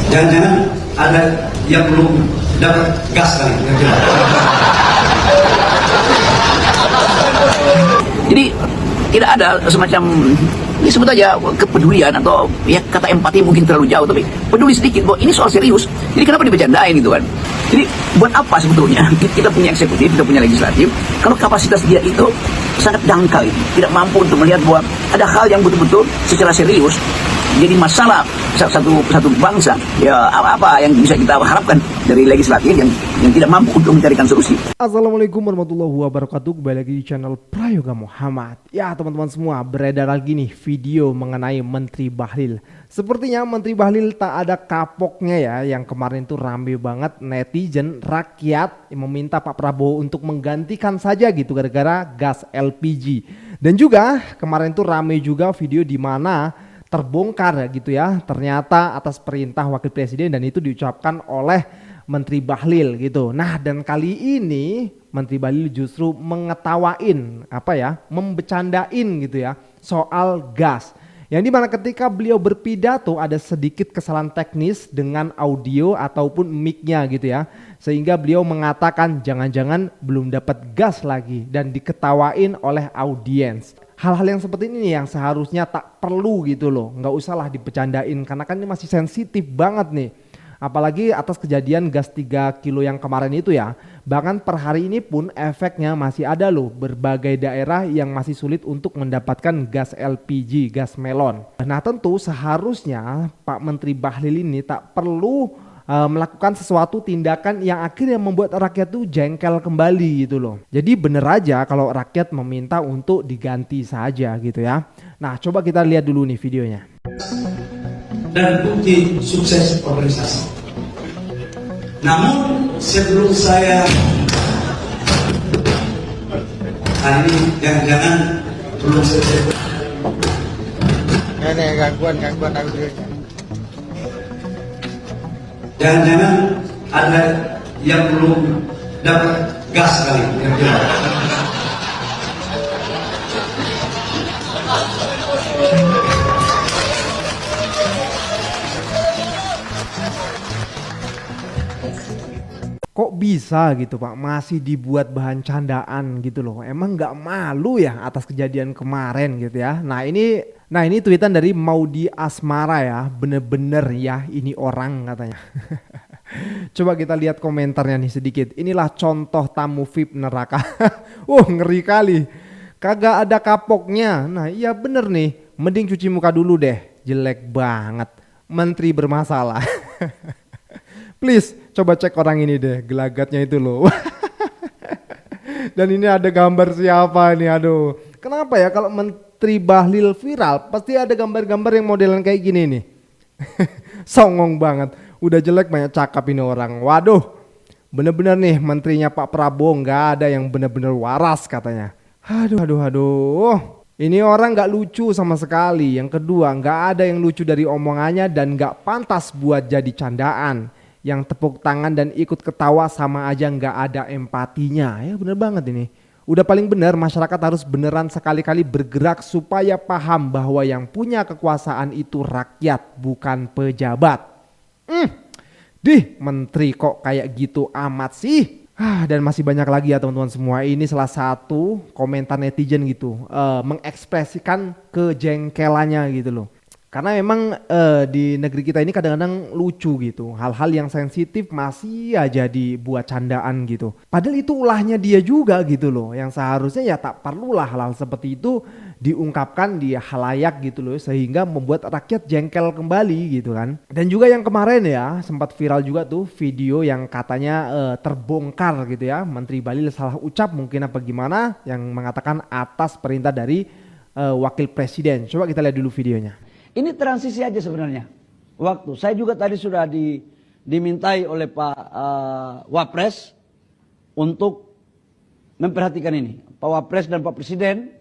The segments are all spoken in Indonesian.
Jangan-jangan ada yang belum dapat gas kali. Jadi tidak ada semacam, ini sebut aja kepedulian atau ya kata empati mungkin terlalu jauh, tapi peduli sedikit bahwa ini soal serius. Jadi kenapa dibercandain gitu kan? Jadi buat apa sebetulnya kita punya eksekutif, kita punya legislatif, kalau kapasitas dia itu sangat dangkal, tidak mampu untuk melihat bahwa ada hal yang betul-betul secara serius jadi masalah satu bangsa. Ya apa yang bisa kita harapkan dari legislatif yang tidak mampu untuk mencarikan solusi. Assalamualaikum warahmatullahi wabarakatuh. Kembali lagi di channel Prayoga Muhammad. Ya teman-teman semua, beredar lagi nih video mengenai Menteri Bahlil. Sepertinya Menteri Bahlil tak ada kapoknya ya. Yang kemarin tuh rame banget netizen rakyat yang meminta Pak Prabowo untuk menggantikan saja gitu gara-gara gas LPG. Dan juga kemarin tuh rame juga video di mana terbongkar gitu ya, ternyata atas perintah wakil presiden dan itu diucapkan oleh Menteri Bahlil gitu. Nah, dan kali ini Menteri Bahlil justru mengetawain membecandain gitu ya soal gas. Yang dimana ketika beliau berpidato ada sedikit kesalahan teknis dengan audio ataupun mic-nya gitu ya. Sehingga beliau mengatakan jangan-jangan belum dapat gas lagi dan diketawain oleh audiens. Hal-hal yang seperti ini yang seharusnya tak perlu gitu loh, nggak usahlah dibecandain karena kan ini masih sensitif banget nih. Apalagi atas kejadian gas 3 kilo yang kemarin itu ya. Bahkan per hari ini pun efeknya masih ada loh, berbagai daerah yang masih sulit untuk mendapatkan gas LPG, gas melon. Nah tentu seharusnya Pak Menteri Bahlil ini tak perlu melakukan sesuatu tindakan yang akhirnya membuat rakyat tuh jengkel kembali gitu loh. Jadi bener aja kalau rakyat meminta untuk diganti saja gitu ya. Nah coba kita lihat dulu nih videonya. Dan bukti sukses organisasi. Namun sebelum saya hari ini jangan-jangan belum selesai. Ini gangguan audionya. Jangan-jangan ada yang belum dapat gas kali. Kok bisa gitu Pak, masih dibuat bahan candaan gitu loh. Emang nggak malu ya atas kejadian kemarin gitu ya. Nah ini tweetan dari Maudi Asmara ya. Bener-bener ya ini orang katanya. Coba kita lihat komentarnya nih sedikit. Inilah contoh tamu VIP neraka. Ngeri kali. Kagak ada kapoknya. Nah iya bener nih. Mending cuci muka dulu deh. Jelek banget. Menteri bermasalah. Please coba cek orang ini deh, gelagatnya itu loh. Dan ini ada gambar siapa nih, aduh. Kenapa ya kalau Menteri Bahlil viral pasti ada gambar-gambar yang modelan kayak gini nih. Songong banget, udah jelek banyak cakap ini orang. Waduh, bener-bener nih menterinya Pak Prabowo nggak ada yang bener-bener waras katanya. Aduh. Ini orang nggak lucu sama sekali. Yang kedua nggak ada yang lucu dari omongannya dan nggak pantas buat jadi candaan. Yang tepuk tangan dan ikut ketawa sama aja nggak ada empatinya. Ya bener banget ini. Udah paling bener masyarakat harus beneran sekali-kali bergerak supaya paham bahwa yang punya kekuasaan itu rakyat bukan pejabat. Menteri kok kayak gitu amat sih. Dan masih banyak lagi ya teman-teman semua. Ini salah satu komentar netizen gitu. Mengekspresikan kejengkelannya gitu loh. Karena memang di negeri kita ini kadang-kadang lucu gitu. Hal-hal yang sensitif masih aja dibuat candaan gitu. Padahal itu ulahnya dia juga gitu loh. Yang seharusnya ya tak perlulah hal-hal seperti itu diungkapkan di halayak gitu loh. Sehingga membuat rakyat jengkel kembali gitu kan. Dan juga yang kemarin ya sempat viral juga tuh video yang katanya terbongkar gitu ya. Menteri Bahlil salah ucap mungkin apa gimana. Yang mengatakan atas perintah dari wakil presiden. Coba kita lihat dulu videonya. Ini transisi aja sebenarnya. Waktu saya juga tadi sudah dimintai oleh Pak Wapres untuk memperhatikan ini. Pak Wapres dan Pak Presiden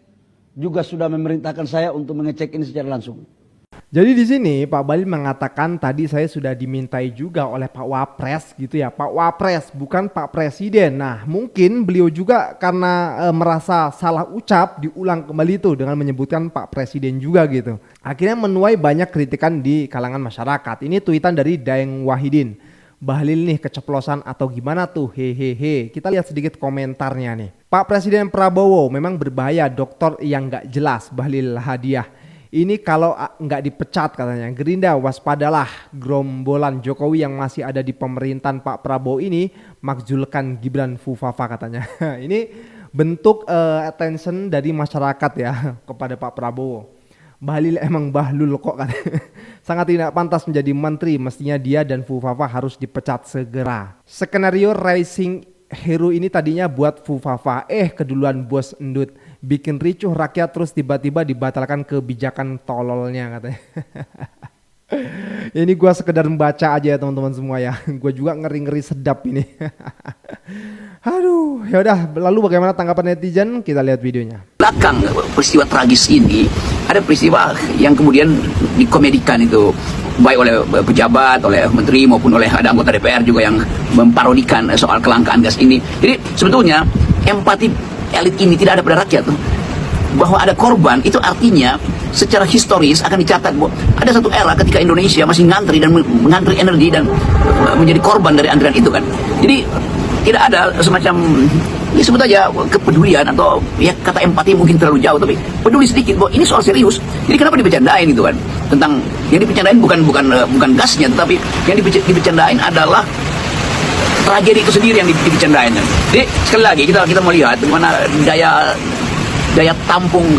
juga sudah memerintahkan saya untuk mengecek ini secara langsung. Jadi di sini Pak Bahlil mengatakan tadi saya sudah dimintai juga oleh Pak Wapres gitu ya, Pak Wapres bukan Pak Presiden. Nah mungkin beliau juga karena merasa salah ucap diulang kembali tuh dengan menyebutkan Pak Presiden juga gitu. Akhirnya menuai banyak kritikan di kalangan masyarakat. Ini tweetan dari Daeng Wahidin. Bahlil nih keceplosan atau gimana tuh, hehehe. Kita lihat sedikit komentarnya nih. Pak Presiden Prabowo memang berbahaya, dokter yang gak jelas, Bahlil hadiah. Ini kalau nggak dipecat katanya. Gerindra waspadalah, gerombolan Jokowi yang masih ada di pemerintahan Pak Prabowo ini makzulkan Gibran Fufafa katanya. Ini bentuk attention dari masyarakat ya kepada Pak Prabowo. Bahlil emang bahlul kok katanya. Sangat tidak pantas menjadi menteri, mestinya dia dan Fufafa harus dipecat segera. Skenario Rising Hero ini tadinya buat Fufafa, keduluan bos endut, bikin ricuh rakyat terus tiba-tiba dibatalkan kebijakan tololnya katanya. Ini gua sekedar membaca aja ya teman-teman semua ya. Gua juga ngeri-ngeri sedap ini. Aduh, ya udah. Lalu bagaimana tanggapan netizen? Kita lihat videonya. Belakang peristiwa tragis ini ada peristiwa yang kemudian dikomedikan itu, baik oleh pejabat, oleh menteri maupun oleh ada anggota DPR juga yang memparodikan soal kelangkaan gas ini. Jadi sebetulnya empati elit ini tidak ada pada rakyat. Bahwa ada korban itu artinya secara historis akan dicatat bahwa ada satu era ketika Indonesia masih ngantri dan mengantri energi dan menjadi korban dari antrian itu kan. Jadi tidak ada semacam, ya sebut aja kepedulian atau ya kata empati mungkin terlalu jauh, tapi peduli sedikit bahwa ini soal serius. Jadi kenapa dibercandain gitu kan? Tentang yang dibercandain bukan gasnya, tetapi yang dibercandain adalah tragedi itu sendiri yang dibercandain. Jadi sekali lagi kita mau lihat bagaimana daya tampung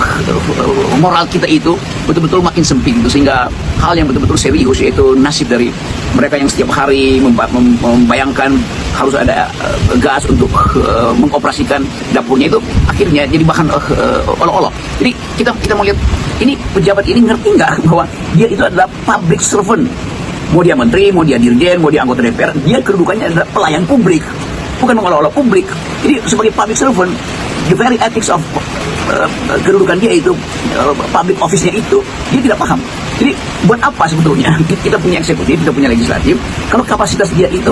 moral kita itu betul-betul makin sempit itu, sehingga hal yang betul-betul serius yaitu nasib dari mereka yang setiap hari membayangkan harus ada gas untuk mengoperasikan dapurnya itu akhirnya jadi bahan olok-olok. Jadi kita mau lihat ini pejabat ini ngerti nggak bahwa dia itu adalah public servant, mau dia menteri, mau dia dirjen, mau dia anggota DPR, dia kedudukannya adalah pelayan publik, bukan mengolok-olok publik. Jadi sebagai public servant, the very ethics of kedudukan dia itu, public office-nya itu, dia tidak paham. Jadi buat apa sebetulnya kita punya eksekutif, kita punya legislatif, kalau kapasitas dia itu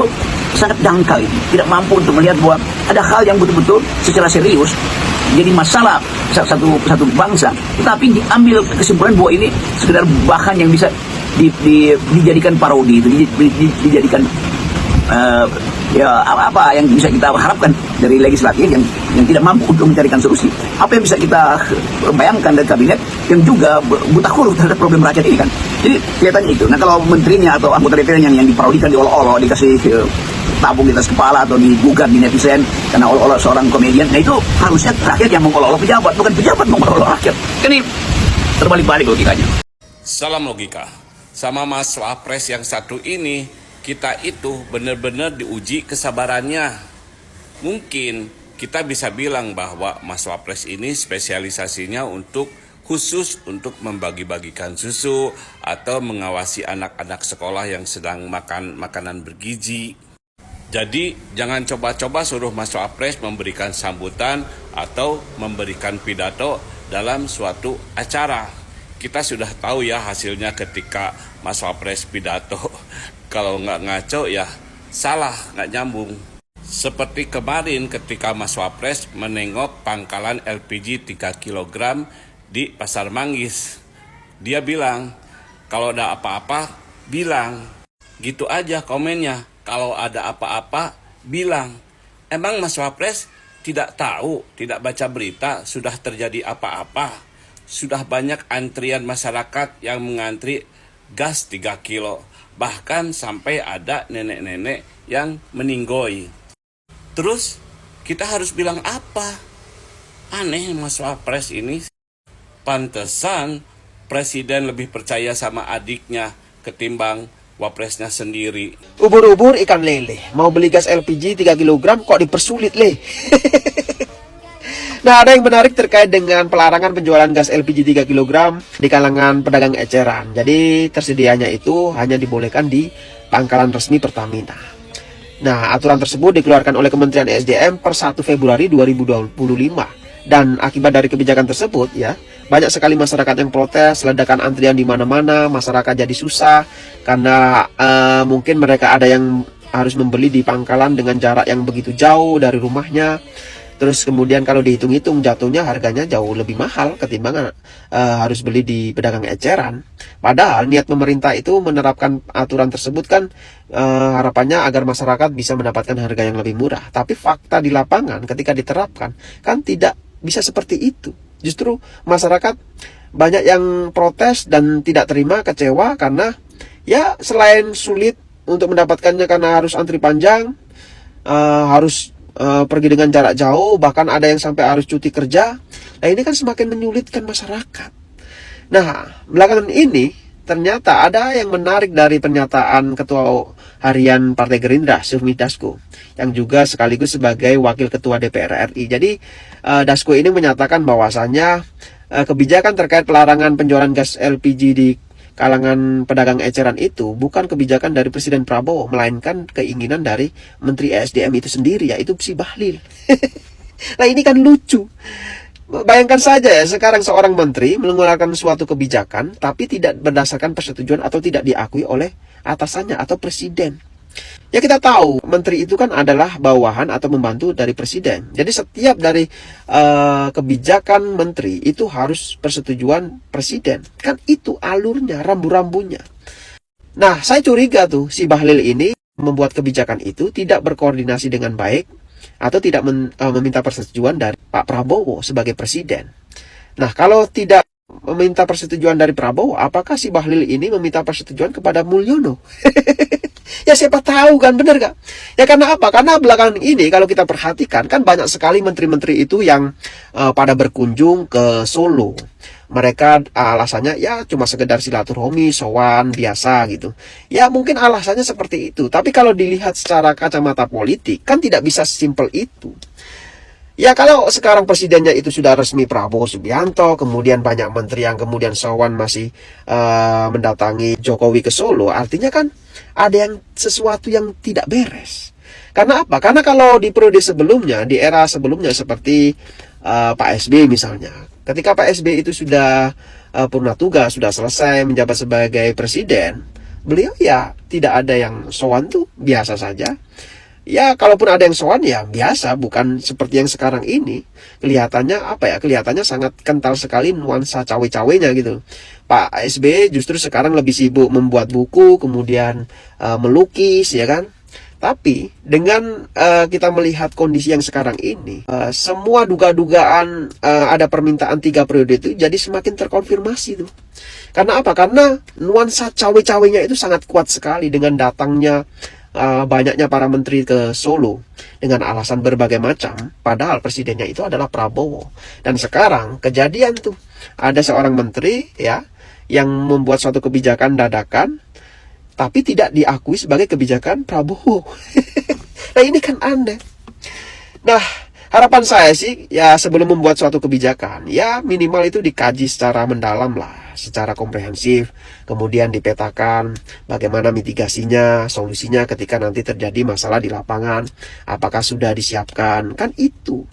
sangat dangkal, tidak mampu untuk melihat bahwa ada hal yang betul-betul secara serius jadi masalah satu bangsa, tetapi diambil kesimpulan bahwa ini sekedar bahan yang bisa dijadikan parodi, dijadikan ya apa yang bisa kita harapkan dari legislatif yang tidak mampu untuk mencarikan solusi. Apa yang bisa kita bayangkan dari kabinet yang juga buta huruf terhadap problem rakyat ini kan. Jadi kelihatannya itu. Nah kalau menterinya atau anggota DPR yang diparodikan, diolok-olok, dikasih tabung di atas kepala atau digugat di netizen karena olok-olok seorang komedian, nah itu harusnya rakyat yang mengolok-olok pejabat, bukan pejabat mengolok-olok rakyat. Kan ini terbalik-balik logikanya. Salam logika. Sama Mas Wapres yang satu ini, kita itu benar-benar diuji kesabarannya. Mungkin kita bisa bilang bahwa Mas Wapres ini spesialisasinya khusus untuk membagi-bagikan susu atau mengawasi anak-anak sekolah yang sedang makan makanan bergizi. Jadi jangan coba-coba suruh Mas Wapres memberikan sambutan atau memberikan pidato dalam suatu acara. Kita sudah tahu ya hasilnya ketika Mas Wapres pidato. Kalau nggak ngaco ya salah, nggak nyambung. Seperti kemarin ketika Mas Wapres menengok pangkalan LPG 3 kg di Pasar Manggis. Dia bilang, kalau ada apa-apa, bilang. Gitu aja komennya. Kalau ada apa-apa, bilang. Emang Mas Wapres tidak tahu, tidak baca berita, sudah terjadi apa-apa. Sudah banyak antrian masyarakat yang mengantri gas 3 kilo. Bahkan sampai ada nenek-nenek yang meninggoy. Terus kita harus bilang apa? Aneh Mas Wapres ini. Pantesan presiden lebih percaya sama adiknya ketimbang wapresnya sendiri. Ubur-ubur ikan lele, mau beli gas LPG 3 kg kok dipersulit leh. Nah, ada yang menarik terkait dengan pelarangan penjualan gas LPG 3 kg di kalangan pedagang eceran. Jadi tersedianya itu hanya dibolehkan di pangkalan resmi Pertamina. Nah, aturan tersebut dikeluarkan oleh Kementerian SDM per 1 Februari 2025. Dan akibat dari kebijakan tersebut ya, banyak sekali masyarakat yang protes, ledakan antrian di mana-mana, masyarakat jadi susah karena mungkin mereka ada yang harus membeli di pangkalan dengan jarak yang begitu jauh dari rumahnya. Terus kemudian kalau dihitung-hitung jatuhnya harganya jauh lebih mahal ketimbang harus beli di pedagang eceran. Padahal niat pemerintah itu menerapkan aturan tersebut kan harapannya agar masyarakat bisa mendapatkan harga yang lebih murah. Tapi fakta di lapangan ketika diterapkan kan tidak bisa seperti itu. Justru masyarakat banyak yang protes dan tidak terima, kecewa karena ya selain sulit untuk mendapatkannya karena harus antri panjang, harus pergi dengan jarak jauh, bahkan ada yang sampai harus cuti kerja. Nah ini kan semakin menyulitkan masyarakat. Nah belakangan ini ternyata ada yang menarik dari pernyataan Ketua Harian Partai Gerindra, Sufmi Dasko, yang juga sekaligus sebagai Wakil Ketua DPR RI. Jadi Dasko ini menyatakan bahwasannya kebijakan terkait pelarangan penjualan gas LPG di kalangan pedagang eceran itu bukan kebijakan dari Presiden Prabowo, melainkan keinginan dari Menteri ESDM itu sendiri, yaitu si Bahlil. Nah ini kan lucu. Bayangkan saja ya, sekarang seorang menteri mengeluarkan suatu kebijakan tapi tidak berdasarkan persetujuan atau tidak diakui oleh atasannya atau presiden. Ya kita tahu menteri itu kan adalah bawahan atau membantu dari presiden. Jadi setiap dari kebijakan menteri itu harus persetujuan presiden. Kan itu alurnya, rambu-rambunya. Nah saya curiga tuh si Bahlil ini membuat kebijakan itu tidak berkoordinasi dengan baik atau tidak meminta persetujuan dari Pak Prabowo sebagai presiden. Nah kalau tidak meminta persetujuan dari Prabowo, apakah si Bahlil ini meminta persetujuan kepada Mulyono? Ya siapa tahu kan, bener gak? Ya karena apa? Karena belakangan ini kalau kita perhatikan kan banyak sekali menteri-menteri itu yang pada berkunjung ke Solo. Mereka alasannya ya cuma sekedar silaturahmi, sowan, biasa gitu. Ya mungkin alasannya seperti itu. Tapi kalau dilihat secara kacamata politik kan tidak bisa sesimpel itu. Ya kalau sekarang presidennya itu sudah resmi Prabowo Subianto, kemudian banyak menteri yang kemudian sowan masih mendatangi Jokowi ke Solo, artinya kan ada yang sesuatu yang tidak beres. Karena apa? Karena kalau di periode sebelumnya, di era sebelumnya seperti Pak SBY misalnya, ketika Pak SBY itu sudah purna tugas, sudah selesai menjabat sebagai presiden, beliau ya tidak ada yang sowan tuh, biasa saja. Ya kalaupun ada yang sowan ya biasa, bukan seperti yang sekarang ini. Kelihatannya apa ya, kelihatannya sangat kental sekali nuansa cawe-cawenya gitu. Pak SBY justru sekarang lebih sibuk membuat buku, kemudian melukis ya kan. Tapi dengan kita melihat kondisi yang sekarang ini, semua duga-dugaan ada permintaan 3 periode itu jadi semakin terkonfirmasi tuh. Karena apa? Karena nuansa cawe-cawenya itu sangat kuat sekali dengan datangnya banyaknya para menteri ke Solo dengan alasan berbagai macam, padahal presidennya itu adalah Prabowo. Dan sekarang kejadian tuh ada seorang menteri ya yang membuat suatu kebijakan dadakan tapi tidak diakui sebagai kebijakan Prabowo. Nah ini kan aneh. Nah harapan saya sih ya sebelum membuat suatu kebijakan ya minimal itu dikaji secara mendalam lah, secara komprehensif, kemudian dipetakan bagaimana mitigasinya, solusinya ketika nanti terjadi masalah di lapangan, apakah sudah disiapkan. Kan itu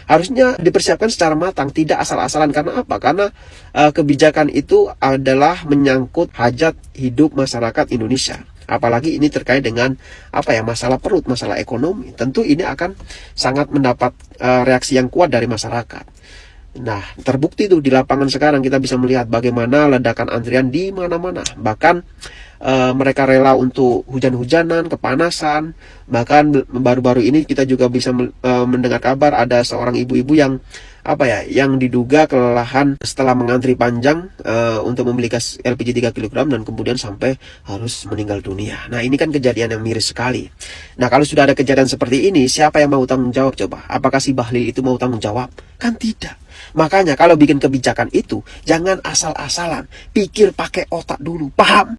harusnya dipersiapkan secara matang, tidak asal-asalan. Karena apa? Karena kebijakan itu adalah menyangkut hajat hidup masyarakat Indonesia. Apalagi ini terkait dengan apa ya, masalah perut, masalah ekonomi. Tentu ini akan sangat mendapat reaksi yang kuat dari masyarakat. Nah, terbukti tuh di lapangan sekarang kita bisa melihat bagaimana ledakan antrian di mana-mana. Bahkan mereka rela untuk hujan-hujanan, kepanasan. Bahkan baru-baru ini kita juga bisa mendengar kabar ada seorang ibu-ibu yang yang diduga kelelahan setelah mengantri panjang untuk membeli gas LPG 3 kg dan kemudian sampai harus meninggal dunia. Nah, ini kan kejadian yang miris sekali. Nah, kalau sudah ada kejadian seperti ini, siapa yang mau tanggung jawab coba? Apakah si Bahlil itu mau tanggung jawab? Kan tidak. Makanya kalau bikin kebijakan itu jangan asal-asalan, pikir pakai otak dulu, paham?